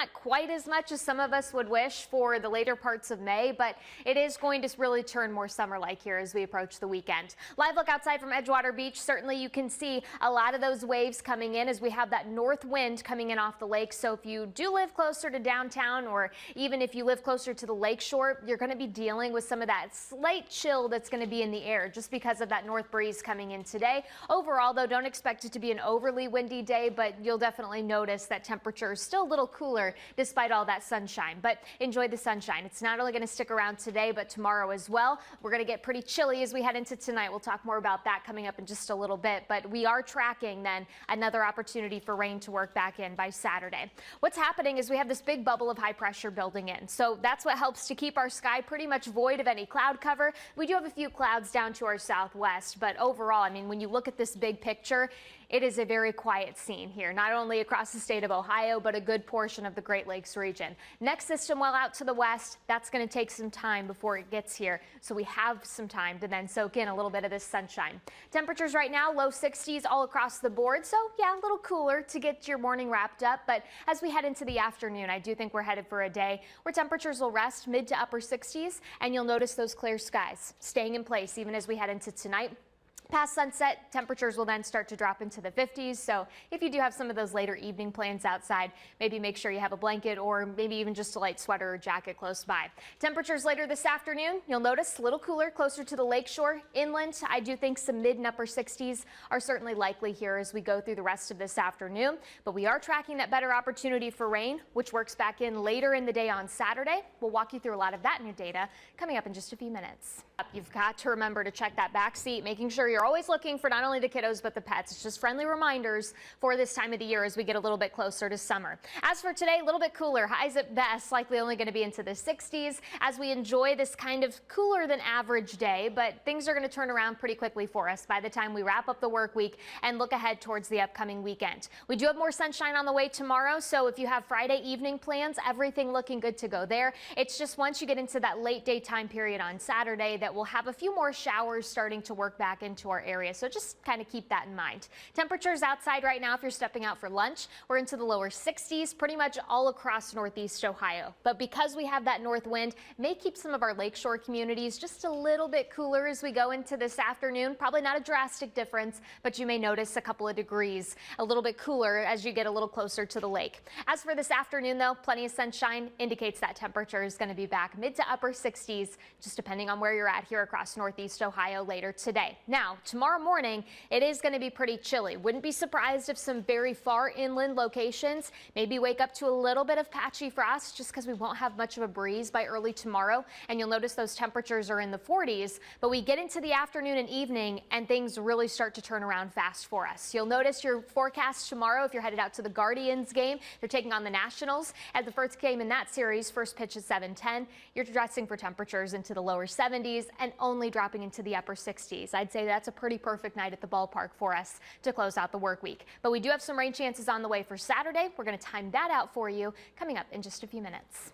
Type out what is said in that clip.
Not quite as much as some of us would wish for the later parts of May, but it is going to really turn more summer-like here as we approach the weekend. Live look outside from Edgewater Beach. Certainly you can see a lot of those waves coming in as we have that north wind coming in off the lake. So if you do live closer to downtown, or even if you live closer to the lake shore, you're going to be dealing with some of that slight chill that's going to be in the air just because of that north breeze coming in today. Overall, though, don't expect it to be an overly windy day, but you'll definitely notice that temperature is still a little cooler despite all that sunshine. But enjoy the sunshine. It's not only going to stick around today, but tomorrow as well. We're going to get pretty chilly as we head into tonight. We'll talk more about that coming up in just a little bit, but we are tracking then another opportunity for rain to work back in by Saturday. What's happening is we have this big bubble of high pressure building in. So that's what helps to keep our sky pretty much void of any cloud cover. We do have a few clouds down to our southwest, but overall, I mean, when you look at this big picture, it is a very quiet scene here, not only across the state of Ohio, but a good portion of the Great Lakes region. Next system well out to the west, that's going to take some time before it gets here. So we have some time to then soak in a little bit of this sunshine. Temperatures right now, low 60s all across the board. So yeah, a little cooler to get your morning wrapped up. But as we head into the afternoon, I do think we're headed for a day where temperatures will rest mid to upper 60s. And you'll notice those clear skies staying in place even as we head into tonight. Past sunset, temperatures will then start to drop into the 50s. So if you do have some of those later evening plans outside, maybe make sure you have a blanket or maybe even just a light sweater or jacket close by. Temperatures later this afternoon, you'll notice a little cooler closer to the lakeshore. Inland, I do think some mid and upper 60s are certainly likely here as we go through the rest of this afternoon. But we are tracking that better opportunity for rain, which works back in later in the day on Saturday. We'll walk you through a lot of that new data coming up in just a few minutes. You've got to remember to check that back seat, making sure you're always looking for not only the kiddos but the pets. It's just friendly reminders for this time of the year as we get a little bit closer to summer. As for today, a little bit cooler, highs at best likely only going to be into the 60s as we enjoy this kind of cooler than average day, but things are going to turn around pretty quickly for us by the time we wrap up the work week and look ahead towards the upcoming weekend. We do have more sunshine on the way tomorrow, so if you have Friday evening plans, everything looking good to go there. It's just once you get into that late daytime period on Saturday that we'll have a few more showers starting to work back into our area. So just kind of keep that in mind. Temperatures outside right now, if you're stepping out for lunch, we're into the lower 60s pretty much all across northeast Ohio. But because we have that north wind, may keep some of our lakeshore communities just a little bit cooler as we go into this afternoon. Probably not a drastic difference, but you may notice a couple of degrees a little bit cooler as you get a little closer to the lake. As for this afternoon, though, plenty of sunshine indicates that temperature is going to be back mid to upper 60s, just depending on where you're at here across northeast Ohio later today. Now, tomorrow morning, it is going to be pretty chilly. Wouldn't be surprised if some very far inland locations maybe wake up to a little bit of patchy frost just because we won't have much of a breeze by early tomorrow. And you'll notice those temperatures are in the 40s, but we get into the afternoon and evening and things really start to turn around fast for us. You'll notice your forecast tomorrow if you're headed out to the Guardians game. They're taking on the Nationals at the first game in that series. First pitch at 7:10. You're dressing for temperatures into the lower 70s and only dropping into the upper 60s. I'd say that's a pretty perfect night at the ballpark for us to close out the work week. But we do have some rain chances on the way for Saturday. We're going to time that out for you coming up in just a few minutes.